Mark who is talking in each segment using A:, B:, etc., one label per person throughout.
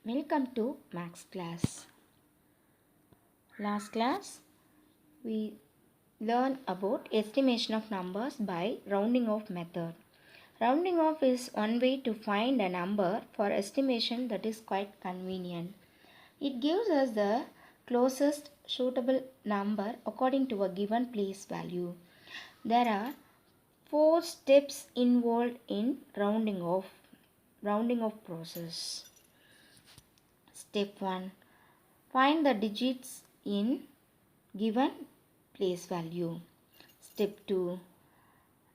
A: Welcome to Max class. Last class we learned about estimation of numbers by rounding off method. Rounding off is one way to find a number for estimation that is quite convenient. It gives us the closest suitable number according to a given place value. There are 4 steps involved in rounding off process. Step 1. Find the digits in given place value. Step 2.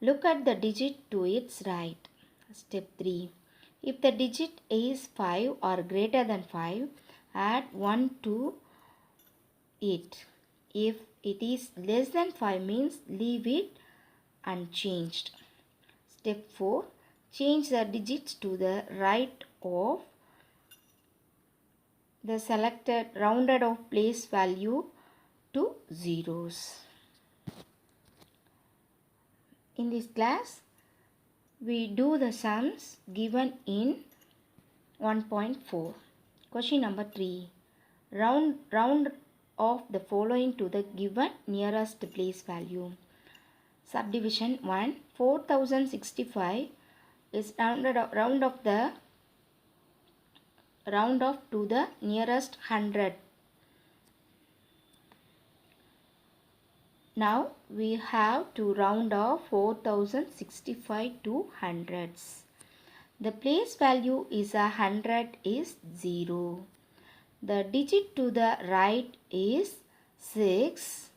A: Look at the digit to its right. Step 3. If the digit is 5 or greater than 5, add 1 to it. If it is less than 5 means leave it unchanged. Step 4. Change the digits to the right of the selected rounded off place value to zeros. In this class, we do the sums given in 1.4. Question number 3. Round off the following to the given nearest place value. Subdivision 1. 4065 is round off to the nearest 100. Now we have to round off 4065 to hundreds. The place value is 100 is 0. The digit to the right is 6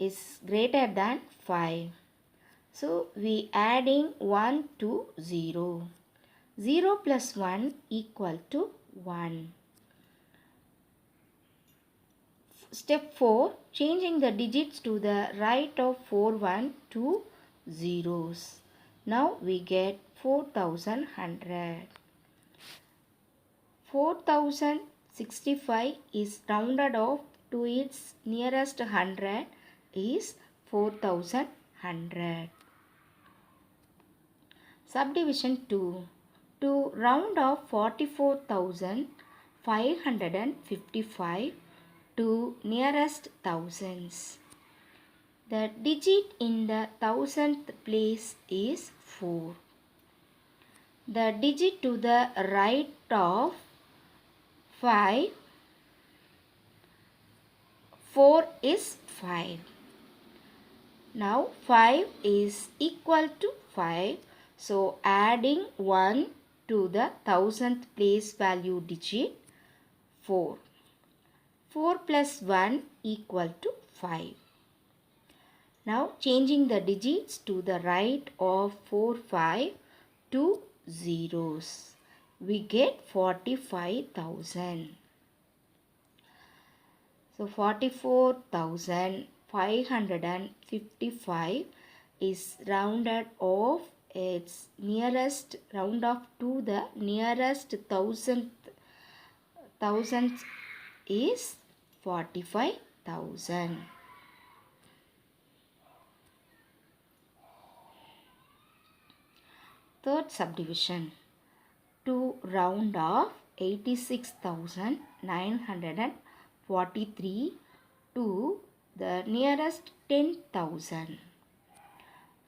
A: is greater than 5. So we adding 1 to 0. 0 plus 1 equal to 1. Step 4. Changing the digits to the right of 41 to zeros. Now we get 4100. 4065 is rounded off to its nearest 100 is 4100. Subdivision 2. To round off 44,555 to nearest thousands. The digit in the thousandth place is 4. The digit to the right of 4 is 5. Now 5 is equal to 5. So adding 1 to the thousandth place value digit 4. 4 plus 1 equal to 5. Now changing the digits to the right of 5 to zeros. We get 45,000. So 44,555 is rounded off its nearest round off to the nearest thousandth is 45,000. Third subdivision. To round off 86,943 to the nearest 10,000.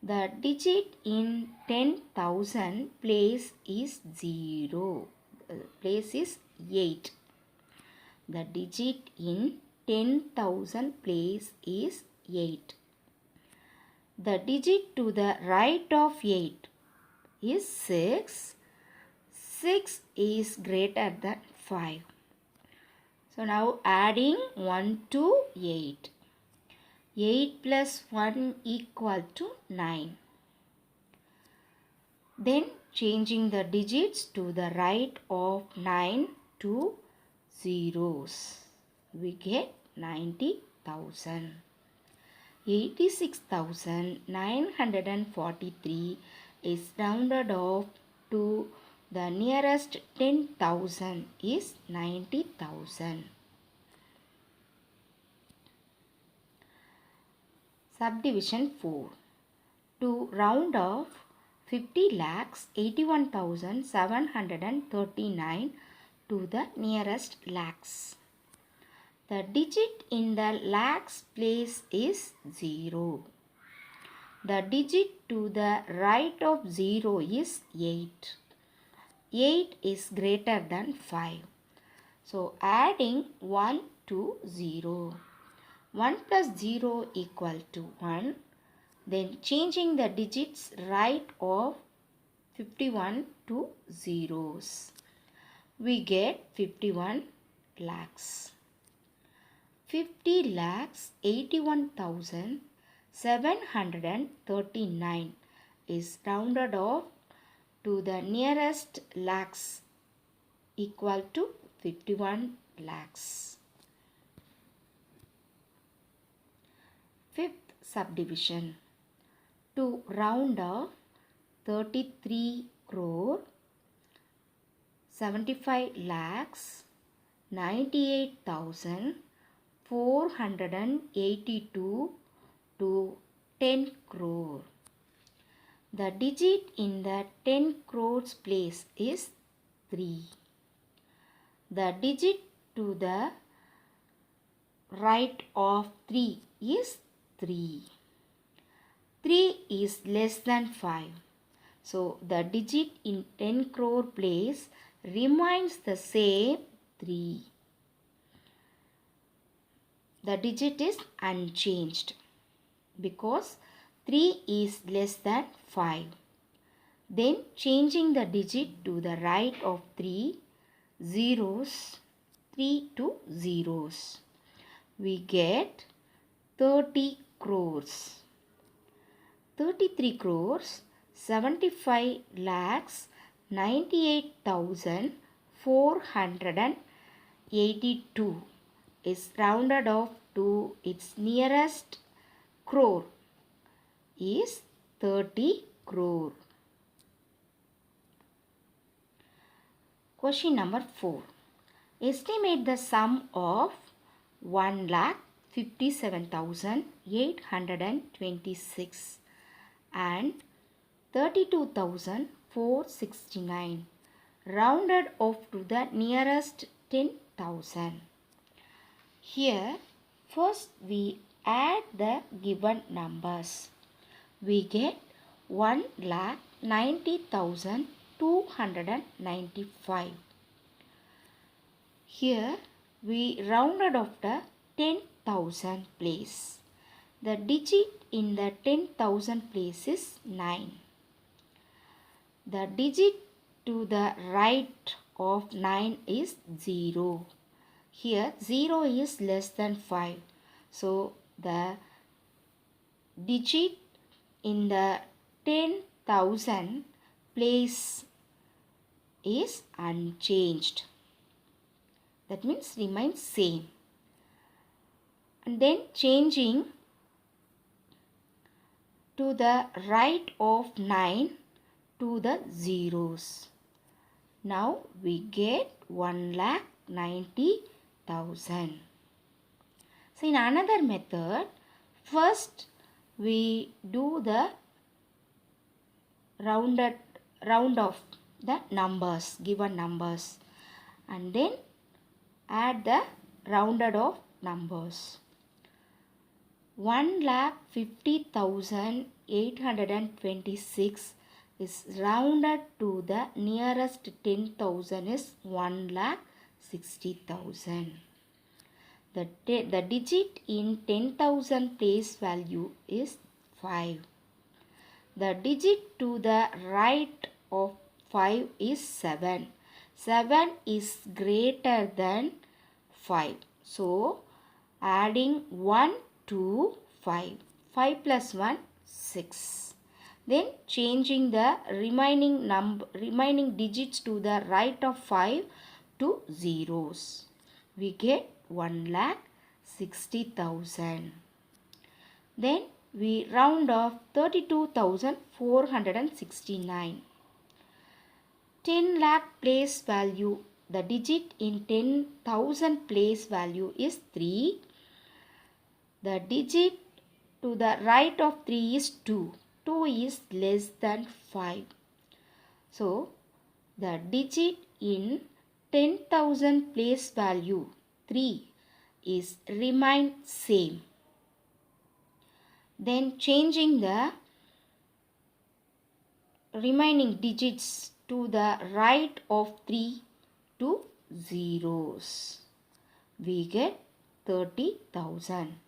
A: The digit in 10,000 place is 0. Place is 8. The digit in 10,000 place is 8. The digit to the right of 8 is 6. 6 is greater than 5. So now adding 1 to 8. 8 plus 1 equal to 9. Then changing the digits to the right of 9 to zeros. We get 90,000. 86,943 is rounded off to the nearest 10,000 is 90,000. Subdivision 4. To round off 50,81,739 to the nearest lakhs. The digit in the lakhs place is 0. The digit to the right of 0 is 8. 8 is greater than 5. So adding 1 to 0. 1 plus 0 equal to 1. Then changing the digits right of 51 to zeros. We get 51 lakhs. 50 lakhs 81,739 is rounded off to the nearest lakhs equal to 51 lakhs. Fifth subdivision. To round off 33 crore 75 lakhs 98,482 to 10 crore. The digit in the 10 crores place is 3. The digit to the right of 3 is 3. 3 is less than 5. So the digit in 10 crore place remains the same 3. The digit is unchanged because 3 is less than 5. Then changing the digit to the right of 3 zeros, 3 to zeros. We get 30 crores. 33 crores 75 lakhs 98,482 is rounded off to its nearest crore is 30 crore. Question number 4. Estimate the sum of 1,57,826 and 32,469 rounded off to the nearest 10,000. Here first we add the given numbers. We get 1,90,295. Here we rounded off the 10,000 place. The digit in the 10,000 place is 9. The digit to the right of 9 is 0. Here 0 is less than 5. So the digit in the 10,000 place is unchanged. That means remains same. And then changing to the right of 9 to the zeros. Now we get 1,90,000. So in another method, first we do the round off the numbers, given numbers, and then add the rounded off numbers. 1,50,826 is rounded to the nearest 10,000 is 1,60,000. The digit in 10,000 place value is 5. The digit to the right of 5 is 7. 7 is greater than 5. So adding 1 to 5. 5 plus 1, 6. Then changing the remaining digits to the right of 5 to zeros. We get 1,60,000. Then we round off 32,469. 10 lakh place value. The digit in 10,000 place value is 3. The digit to the right of 3 is 2. 2 is less than 5. So the digit in 10,000 place value 3 is remain same. Then changing the remaining digits to the right of 3 to zeros. We get 30,000.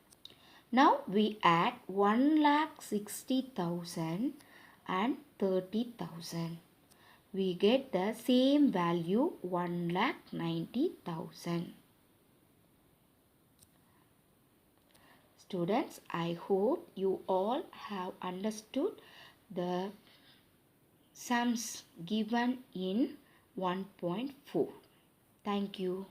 A: Now we add 1,60,000 and 30,000. We get the same value 1,90,000. Students, I hope you all have understood the sums given in 1.4. Thank you.